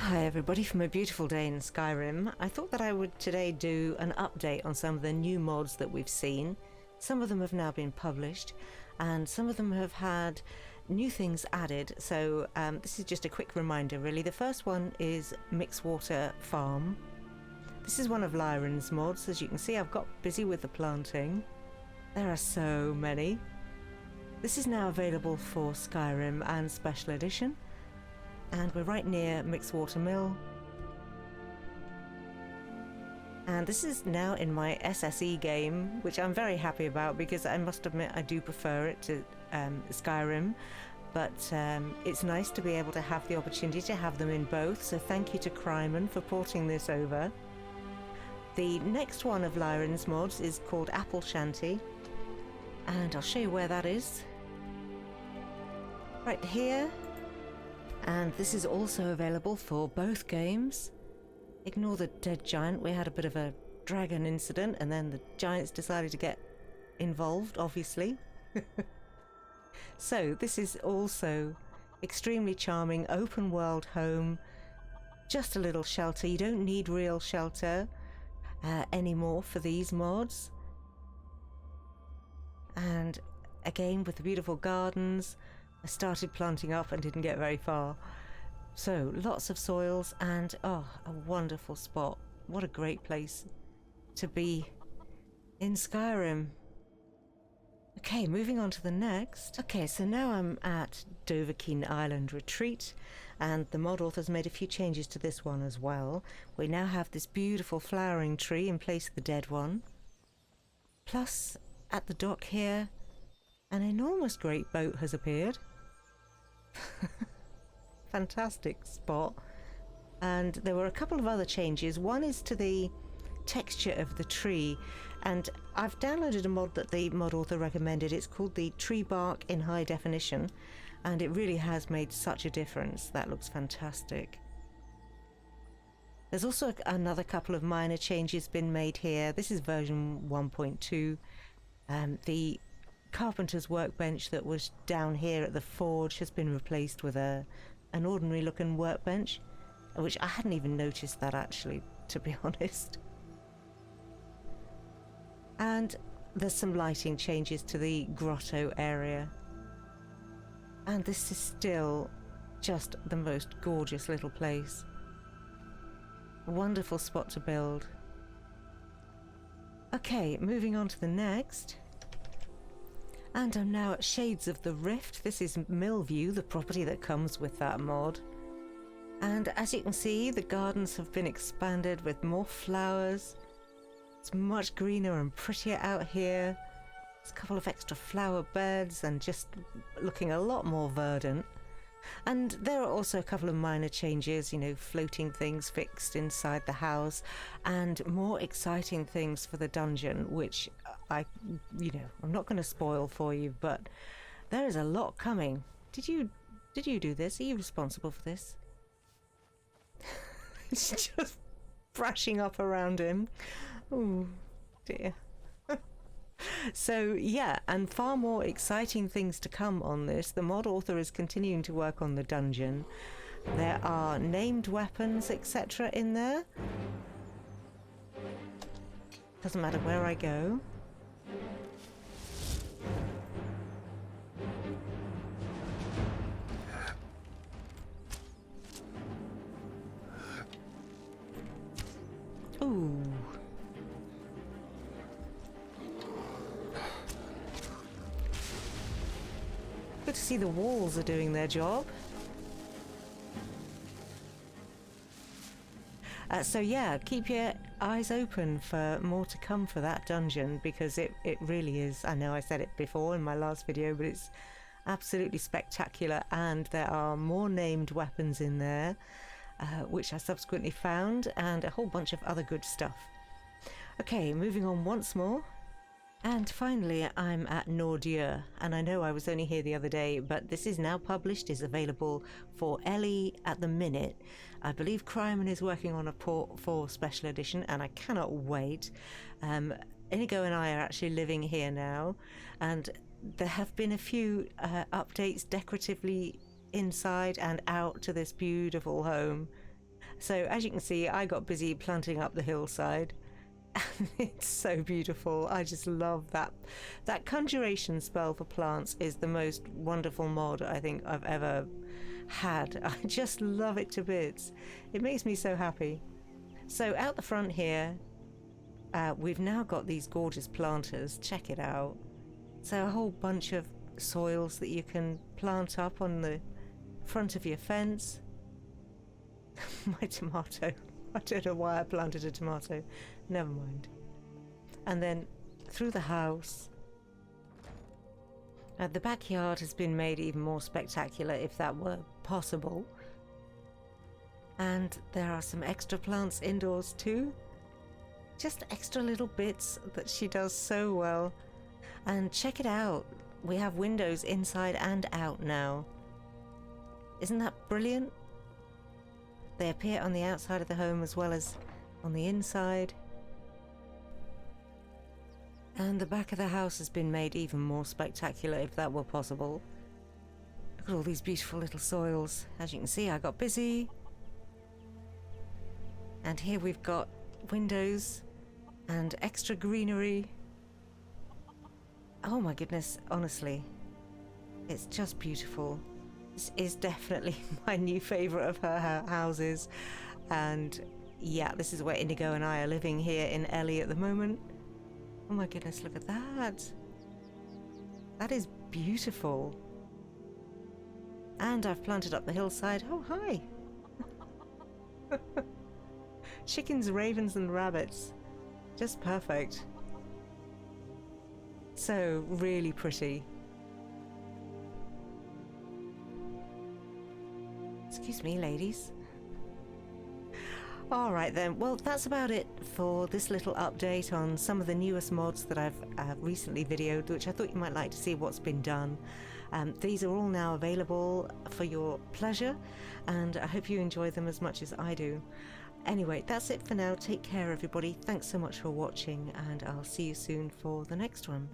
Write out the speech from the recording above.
Hi everybody, from a beautiful day in Skyrim. I thought that I would today do an update on some of the new mods that we've seen. Some of them have now been published and some of them have had new things added, so this is just a quick reminder really. The first one is Mixwater Farm. This is one of Lyron's mods. As you can see, I've got busy with the planting. There are so many. This is now available for Skyrim and Special Edition. And we're right near Mixwater Mill. And this is now in my SSE game, which I'm very happy about because I must admit I do prefer it to Skyrim. But it's nice to be able to have the opportunity to have them in both, so thank you to Cryman for porting this over. The next one of Lyron's mods is called Apple Shanty, and I'll show you where that is. Right here. And this is also available for both games. Ignore the dead giant. We had a bit of a dragon incident and then the giants decided to get involved, obviously. So this is also extremely charming, open world home. Just a little shelter. You don't need real shelter anymore for these mods. And again with the beautiful gardens. I started planting up and didn't get very far. So lots of soils and a wonderful spot. What a great place to be in Skyrim. Okay, moving on to the next. Okay, so now I'm at Dovahkiin Island Retreat, and the mod author's made a few changes to this one as well. We now have this beautiful flowering tree in place of the dead one. Plus, at the dock here, an enormous great boat has appeared. Fantastic spot. And there were a couple of other changes. One is to the texture of the tree, and I've downloaded a mod that the mod author recommended. It's called the Tree Bark in High Definition, and it really has made such a difference. That looks fantastic. There's also another couple of minor changes been made here. This is version 1.2. The carpenter's workbench that was down here at the forge has been replaced with an ordinary looking workbench, which I hadn't even noticed that actually, to be honest. And there's some lighting changes to the grotto area, and this is still just the most gorgeous little place. A wonderful spot to build. Okay, moving on to the next. And I'm now at Shades of the Rift. This is Millview, the property that comes with that mod. And as you can see, the gardens have been expanded with more flowers. It's much greener and prettier out here. There's a couple of extra flower beds and just looking a lot more verdant. And there are also a couple of minor changes, you know, floating things fixed inside the house and more exciting things for the dungeon, which I'm not going to spoil for you, but there is a lot coming. Did you do this? Are you responsible for this? It's just brushing up around him. Oh dear. So yeah, and far more exciting things to come on this. The mod author is continuing to work on the dungeon. There are named weapons, etc. in there. Doesn't matter where I go. Ooh. Good to see the walls are doing their job. So yeah, keep your eyes open for more to come for that dungeon, because it really is. I know I said it before in my last video, but it's absolutely spectacular, and there are more named weapons in there, which I subsequently found, and a whole bunch of other good stuff. Okay, moving on once more. And finally, I'm at Nordea, and I know I was only here the other day, but this is now published, is available for Ellie at the minute. I believe Cryman is working on a port for Special Edition, and I cannot wait. Inigo and I are actually living here now, and there have been a few updates decoratively inside and out to this beautiful home. So as you can see, I got busy planting up the hillside. And it's so beautiful. I just love that. That conjuration spell for plants is the most wonderful mod I think I've ever had. I just love it to bits. It makes me so happy. So out the front here, we've now got these gorgeous planters. Check it out. So a whole bunch of soils that you can plant up on the front of your fence. My tomato. I don't know why I planted a tomato. Never mind. And then through the house. The backyard has been made even more spectacular, if that were possible. And there are some extra plants indoors too. Just extra little bits that she does so well. And check it out. We have windows inside and out now. Isn't that brilliant? They appear on the outside of the home as well as on the inside. And the back of the house has been made even more spectacular, if that were possible. Look at all these beautiful little soils. As you can see, I got busy. And here we've got windows and extra greenery. Oh my goodness, honestly. It's just beautiful. This is definitely my new favourite of her houses. And yeah, this is where Indigo and I are living here in Ellie at the moment. Oh my goodness, look at that. That is beautiful. And I've planted up the hillside. Oh, hi. Chickens, ravens and rabbits. Just perfect. So, really pretty. Excuse me, ladies. Alright then, well that's about it for this little update on some of the newest mods that I've recently videoed, which I thought you might like to see what's been done. These are all now available for your pleasure, and I hope you enjoy them as much as I do. Anyway, that's it for now. Take care everybody, thanks so much for watching, and I'll see you soon for the next one.